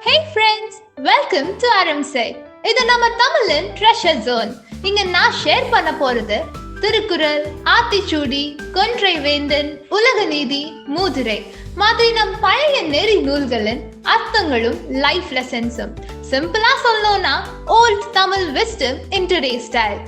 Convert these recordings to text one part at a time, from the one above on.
Hey friends, welcome to RMSI. இது நம்ம தமிழின் ட்ரெஷர் ஜோன். இங்க நான் ஷேர் பண்ண போறது திருக்குறள், ஆத்திச்சூடி, கொன்றை வேந்தன், உலக நீதி, மூதுரை மாதிரி நம் பழைய நெறி நூல்களின் அர்த்தங்களும் லைஃப் லெசன்ஸும். சிம்பிளா சொல்லணும்னா old Tamil wisdom in today style.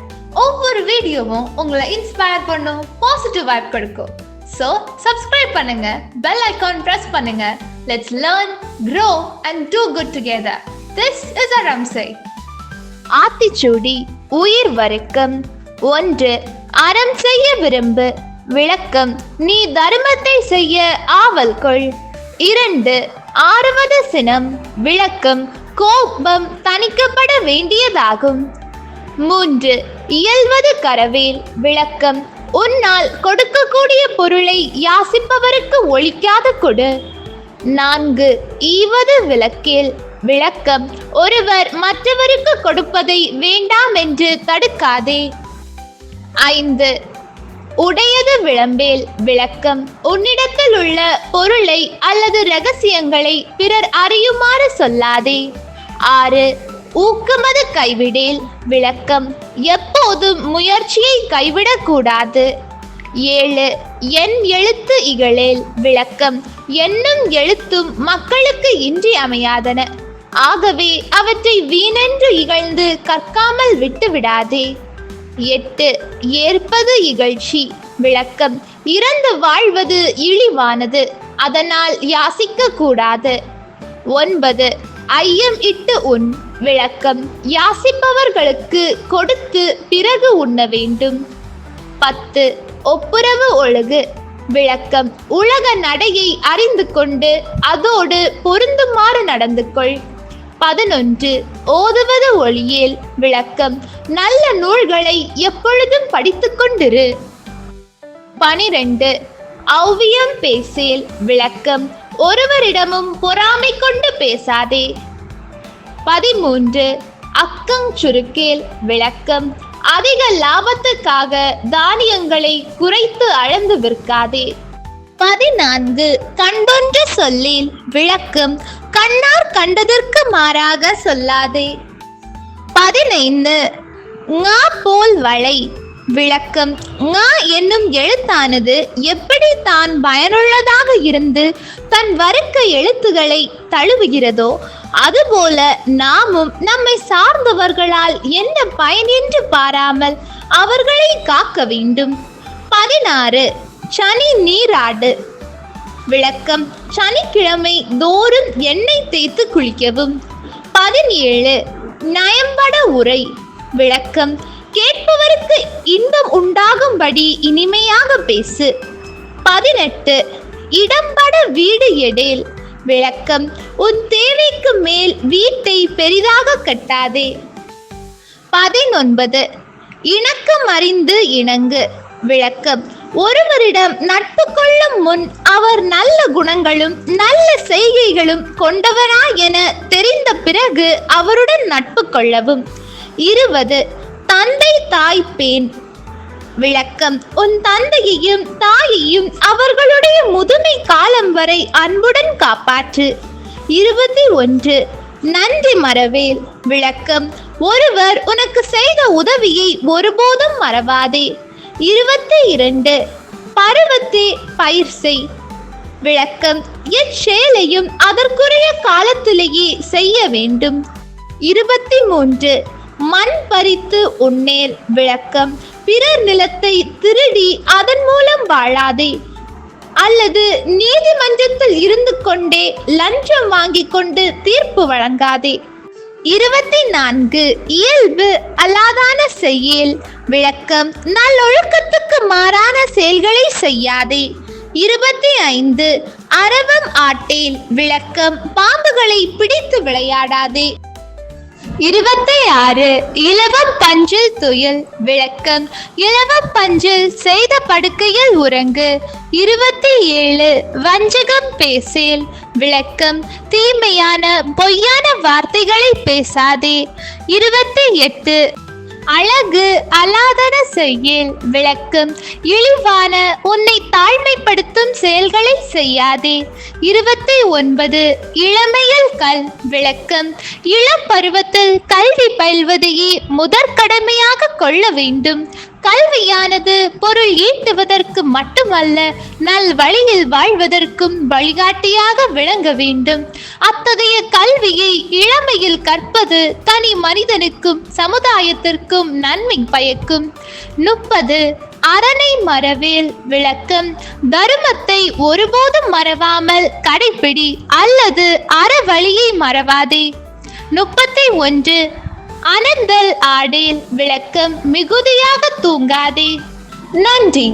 ஒவ்வொரு வீடியோவும் உங்களை இன்ஸ்பயர் பண்ணும், பாசிட்டிவ் வைப் கொடுக்கும். So, subscribe பண்ணுங்க, bell icon press பண்ணுங்க. Let's learn, grow and do good together. This is RMSI. Aathichoodi. உயிர் வரைக்கம். 1. அறம் செய்ய விரும்பு. விளக்கம்: நீ தர்மத்தை செய்ய ஆவல் கொள். 2. ஆறுவது சினம். விளக்கம்: கோபம் தணிக்கப்பட வேண்டியதாகும். 3. இயல்வது கரவேல். விளக்கம்: உன்னால் கொடுக்கக்கூடிய பொருளை யாசிப்பவருக்கு ஒழிக்காத கொடு. 4. ஈவது விளக்கேல். விளக்கம்: ஒருவர் மற்றவருக்கு கொடுப்பதை வேண்டாம் என்று தடுக்காதே. 5. உடையது விளம்பேல். விளக்கம்: உன்னிடத்தில் உள்ள பொருளை அல்லது இரகசியங்களை பிறர் அறியுமாறு சொல்லாதே. 6. ஊக்கமது கைவிடேல். விளக்கம்: எப்போதும் முயற்சியை கைவிடக்கூடாது. 7. என் எழுத்து இகழேல். விளக்கம்: எண்ணும் எழுத்தும் மக்களுக்கு இன்றி அமையாதன. ஆகவே அவற்றை வீணென்று இகழ்ந்து கற்காமல் விட்டு விடாதே. 8. ஏற்பது இகழ்ச்சி. விளக்கம்: இறந்து வாழ்வது இழிவானது, அதனால் யாசிக்க கூடாது. 9. ஐயம் இட்டு உண். விளக்கம்: யாசிப்பவர்களுக்கு கொடுத்து பிறகு உண்ண வேண்டும். 10. ஒப்புரவு ஒழுகு. விளக்கம்: உலக நடையை அறிந்து கொண்டு அதோடு பொருந்துமாறு நடந்து கொள். 11. ஓதுவது ஒளியேல். விளக்கம்: நல்ல நூல்களை எப்பொழுதும் படித்து கொண்டிரு. 12. ஔவியம் பேசேல். விளக்கம்: ஒருவரிடமும் பொறாமை கொண்டு பேசாதே. 13. அக்கங் சுருக்கேல். விளக்கம்: அதிக லாபத்துக்காக தானியங்களை குறைத்து அளந்து விற்காதே. 14. கண்டொன்று சொல்லேல். விளக்கம்: கண்ணார் கண்டதற்கு மாறாக சொல்லாதே. 15. ங போல் வளை. விளக்கம்: ங என்னும் எழுத்தானது எப்படி தான் பயனுள்ளதாக இருந்து தன் வர்க்க எழுத்துக்களை தழுவுகிறதோ அதுபோல நாமும் நம்மை சார்ந்தவர்களால் என்ன பயன் என்று பாராமல் அவர்களை காக்க வேண்டும். 16. சனி நீராடு. விளக்கம்: சனிக்கிழமை தோறும் எண்ணெய் தேய்த்து குளிக்கவும். 17. நயம்பட உரை. விளக்கம்: கேட்பவருக்கு இன்பம் உண்டாகும்படி இனிமையாக பேசு. 18. இடம்பட வீடு எடேல். விளக்கம்: உன் தேவைக்கு மேல் வீட்டை பெரிதாக கட்டாதே. 19. இணக்கம் அறிந்து இணங்கு. விளக்கம்: ஒருவரிடம் நட்பு கொள்ளும் முன் அவர் நல்ல குணங்களும் நல்ல செய்கைகளும் கொண்டவரா என தெரிந்த பிறகு அவருடன் நட்பு கொள்ளவும். 20. தந்தை தாய் பேன். விளக்கம்: உன் தந்தையையும் தாயையும் அவர்களுடைய முதுமை காலம் வரை அன்புடன் காப்பாற்று. 21. நன்றி மறவேல். விளக்கம்: ஒருவர் உனக்கு செய்த உதவியை ஒருபோதும் மறவாதே. 22. பருவத்தே பயிர் செய். விளக்கம்: எச்செயலையும் அதற்குரிய காலத்திலேயே செய்ய வேண்டும். 23. மண் பறித்து உண்ணேல். விளக்கம்: பிறர் நிலத்தை திருடி அதன் மூலம் வாழாதே, அல்லது நீதிமன்றத்தில் இருந்து கொண்டே லஞ்சம் வாங்கிக் கொண்டு தீர்ப்பு வழங்காதே. 24. இயல்பு அல்லாதான செய்யேல். விளக்கம்: நல்லொழுக்கத்துக்கு மாறான செயல்களை செய்யாதே. 25. அரவம் ஆட்டேல். விளக்கம்: பாம்புகளை பிடித்து விளையாடாதே. 26. இலவம் பஞ்சில் துயில். விளக்கம்: இலவம் பஞ்சில் செய்த படுக்கையில் உறங்கு. 27. வஞ்சகம் பேசேல். விளக்கம்: தீமையான பொய்யான வார்த்தைகளை பேசாதே. 28. அழகு அலாதன செய்யேல். விளக்கம்: இழிவான உன்னை தாழ்மைப்படுத்தும் செயல்களை செய்யாதே. 29 இளமையில் கல். விளக்கம்: இளம் பருவத்தில் கல்வி பயில்வதையே முதற் கடமையாக கொள்ள வேண்டும். கல்வியானது பொருள் ஈட்டுவதற்கு மட்டுமல்ல, நல் வழியில் வாழ்வதற்கும் வழிகாட்டியாக விளங்க வேண்டும். அத்தகைய கல்வியை இளமையில் கற்பது தனி மனிதனுக்கும் சமுதாயத்திற்கும் நன்மை பயக்கும். 30 அரணை மறவேல். விளக்கம்: தருமத்தை ஒருபோதும் மறவாமல் கடைப்பிடி, அல்லது அறவழியை மறவாதே. 31 அனந்தல் ஆடேல். விளக்கம்: மிகுதியாக தூங்காதே. நன்றி.